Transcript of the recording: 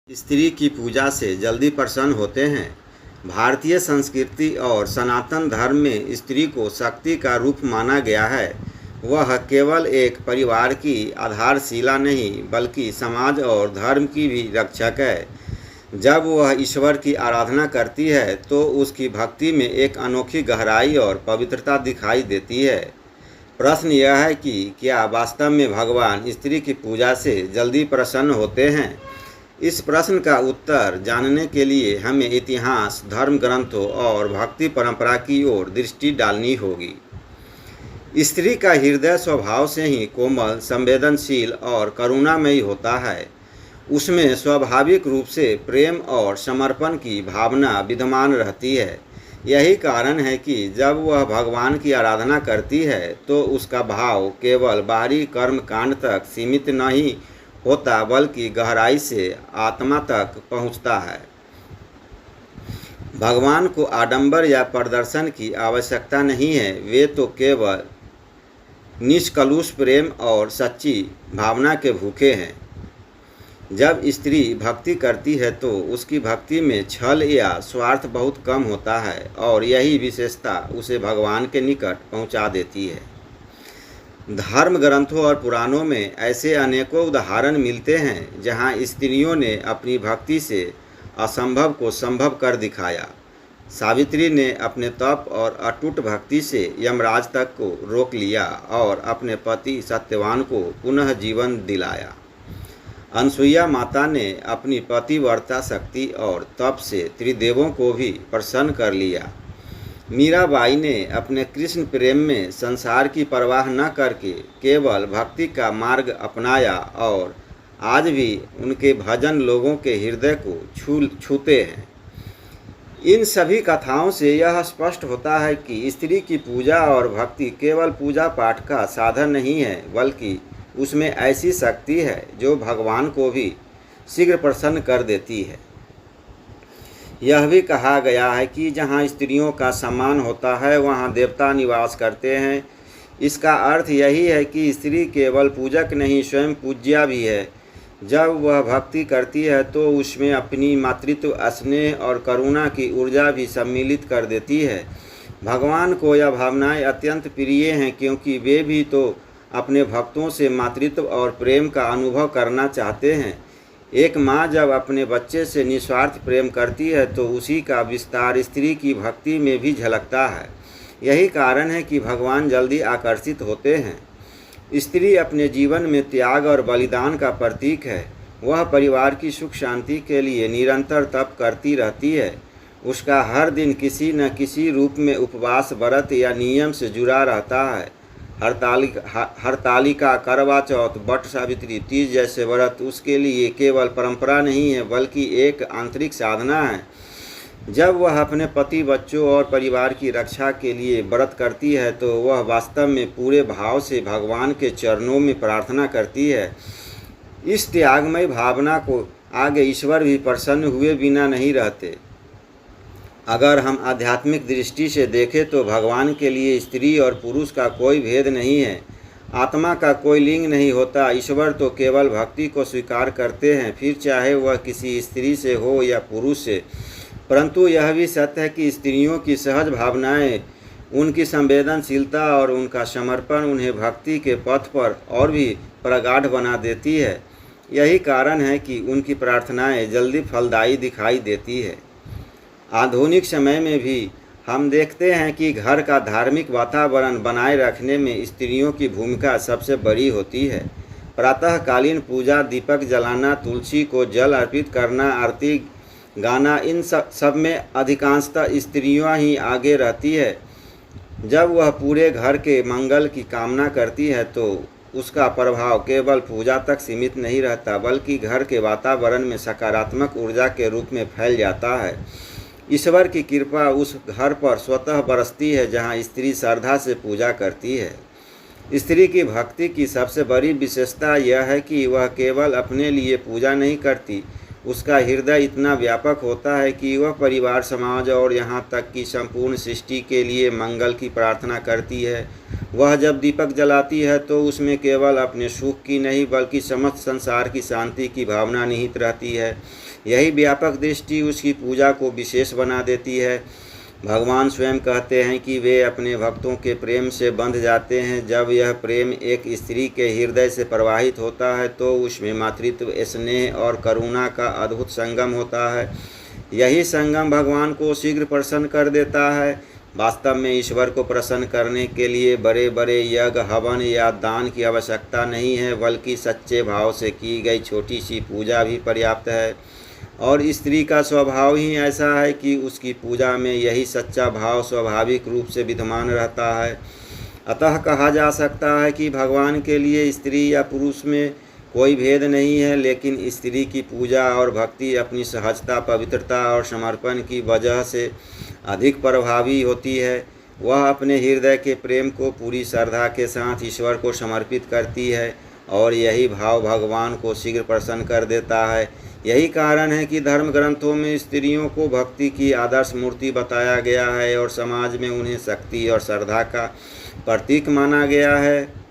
स्त्री की पूजा से जल्दी प्रसन्न होते हैं। भारतीय संस्कृति और सनातन धर्म में स्त्री को शक्ति का रूप माना गया है। वह केवल एक परिवार की आधारशिला नहीं बल्कि समाज और धर्म की भी रक्षक है। जब वह ईश्वर की आराधना करती है तो उसकी भक्ति में एक अनोखी गहराई और पवित्रता दिखाई देती है। प्रश्न यह है कि क्या वास्तव में भगवान स्त्री की पूजा से जल्दी प्रसन्न होते हैं? इस प्रश्न का उत्तर जानने के लिए हमें इतिहास, धर्म ग्रंथों और भक्ति परंपरा की ओर दृष्टि डालनी होगी। स्त्री का हृदय स्वभाव से ही कोमल, संवेदनशील और करुणामयी होता है। उसमें स्वाभाविक रूप से प्रेम और समर्पण की भावना विद्यमान रहती है। यही कारण है कि जब वह भगवान की आराधना करती है तो उसका भाव केवल बाहरी कर्म कांड तक सीमित नहीं होता बल्कि गहराई से आत्मा तक पहुंचता है। भगवान को आडंबर या प्रदर्शन की आवश्यकता नहीं है। वे तो केवल निष्कलुष प्रेम और सच्ची भावना के भूखे हैं। जब स्त्री भक्ति करती है तो उसकी भक्ति में छल या स्वार्थ बहुत कम होता है और यही विशेषता उसे भगवान के निकट पहुंचा देती है। धर्म ग्रंथों और पुराणों में ऐसे अनेकों उदाहरण मिलते हैं जहां स्त्रियों ने अपनी भक्ति से असंभव को संभव कर दिखाया। सावित्री ने अपने तप और अटूट भक्ति से यमराज तक को रोक लिया और अपने पति सत्यवान को पुनः जीवन दिलाया। अनसुईया माता ने अपनी पतिव्रता शक्ति और तप से त्रिदेवों को भी प्रसन्न कर लिया। मीराबाई ने अपने कृष्ण प्रेम में संसार की परवाह न करके केवल भक्ति का मार्ग अपनाया और आज भी उनके भजन लोगों के हृदय को छूते हैं। इन सभी कथाओं से यह स्पष्ट होता है कि स्त्री की पूजा और भक्ति केवल पूजा पाठ का साधन नहीं है बल्कि उसमें ऐसी शक्ति है जो भगवान को भी शीघ्र प्रसन्न कर देती है। यह भी कहा गया है कि जहाँ स्त्रियों का सम्मान होता है वहाँ देवता निवास करते हैं। इसका अर्थ यही है कि स्त्री केवल पूजक नहीं स्वयं पूज्या भी है। जब वह भक्ति करती है तो उसमें अपनी मातृत्व, स्नेह और करुणा की ऊर्जा भी सम्मिलित कर देती है। भगवान को यह भावनाएं अत्यंत प्रिय हैं क्योंकि वे भी तो अपने भक्तों से मातृत्व और प्रेम का अनुभव करना चाहते हैं। एक माँ जब अपने बच्चे से निस्वार्थ प्रेम करती है तो उसी का विस्तार स्त्री की भक्ति में भी झलकता है। यही कारण है कि भगवान जल्दी आकर्षित होते हैं। स्त्री अपने जीवन में त्याग और बलिदान का प्रतीक है। वह परिवार की सुख शांति के लिए निरंतर तप करती रहती है। उसका हर दिन किसी न किसी रूप में उपवास, व्रत या नियम से जुड़ा रहता है। हरतालिका, करवा चौथ, वट सावित्री, तीज जैसे व्रत उसके लिए केवल परंपरा नहीं है बल्कि एक आंतरिक साधना है। जब वह अपने पति, बच्चों और परिवार की रक्षा के लिए व्रत करती है तो वह वास्तव में पूरे भाव से भगवान के चरणों में प्रार्थना करती है। इस त्यागमय भावना को आगे ईश्वर भी प्रसन्न हुए बिना नहीं रहते। अगर हम आध्यात्मिक दृष्टि से देखें तो भगवान के लिए स्त्री और पुरुष का कोई भेद नहीं है। आत्मा का कोई लिंग नहीं होता। ईश्वर तो केवल भक्ति को स्वीकार करते हैं, फिर चाहे वह किसी स्त्री से हो या पुरुष से। परंतु यह भी सत्य है कि स्त्रियों की सहज भावनाएं, उनकी संवेदनशीलता और उनका समर्पण उन्हें भक्ति के पथ पर और भी प्रगाढ़ बना देती है। यही कारण है कि उनकी प्रार्थनाएं जल्दी फलदायी दिखाई देती है। आधुनिक समय में भी हम देखते हैं कि घर का धार्मिक वातावरण बनाए रखने में स्त्रियों की भूमिका सबसे बड़ी होती है। प्रातःकालीन पूजा, दीपक जलाना, तुलसी को जल अर्पित करना, आरती गाना, इन सब में अधिकांशतः स्त्रियां ही आगे रहती है। जब वह पूरे घर के मंगल की कामना करती है तो उसका प्रभाव केवल पूजा तक सीमित नहीं रहता बल्कि घर के वातावरण में सकारात्मक ऊर्जा के रूप में फैल जाता है। ईश्वर की कृपा उस घर पर स्वतः बरसती है जहाँ स्त्री श्रद्धा से पूजा करती है। स्त्री की भक्ति की सबसे बड़ी विशेषता यह है कि वह केवल अपने लिए पूजा नहीं करती। उसका हृदय इतना व्यापक होता है कि वह परिवार, समाज और यहाँ तक कि संपूर्ण सृष्टि के लिए मंगल की प्रार्थना करती है। वह जब दीपक जलाती है तो उसमें केवल अपने सुख की नहीं बल्कि समस्त संसार की शांति की भावना निहित रहती है। यही व्यापक दृष्टि उसकी पूजा को विशेष बना देती है। भगवान स्वयं कहते हैं कि वे अपने भक्तों के प्रेम से बंध जाते हैं। जब यह प्रेम एक स्त्री के हृदय से प्रवाहित होता है तो उसमें मातृत्व, स्नेह और करुणा का अद्भुत संगम होता है। यही संगम भगवान को शीघ्र प्रसन्न कर देता है। वास्तव में ईश्वर को प्रसन्न करने के लिए बड़े बड़े यज्ञ, हवन या दान की आवश्यकता नहीं है, बल्कि सच्चे भाव से की गई छोटी सी पूजा भी पर्याप्त है। और स्त्री का स्वभाव ही ऐसा है कि उसकी पूजा में यही सच्चा भाव स्वाभाविक रूप से विद्यमान रहता है। अतः कहा जा सकता है कि भगवान के लिए स्त्री या पुरुष में कोई भेद नहीं है, लेकिन स्त्री की पूजा और भक्ति अपनी सहजता, पवित्रता और समर्पण की वजह से अधिक प्रभावी होती है। वह अपने हृदय के प्रेम को पूरी श्रद्धा के साथ ईश्वर को समर्पित करती है और यही भाव भगवान को शीघ्र प्रसन्न कर देता है। यही कारण है कि धर्म ग्रंथों में स्त्रियों को भक्ति की आदर्श मूर्ति बताया गया है और समाज में उन्हें शक्ति और श्रद्धा का प्रतीक माना गया है।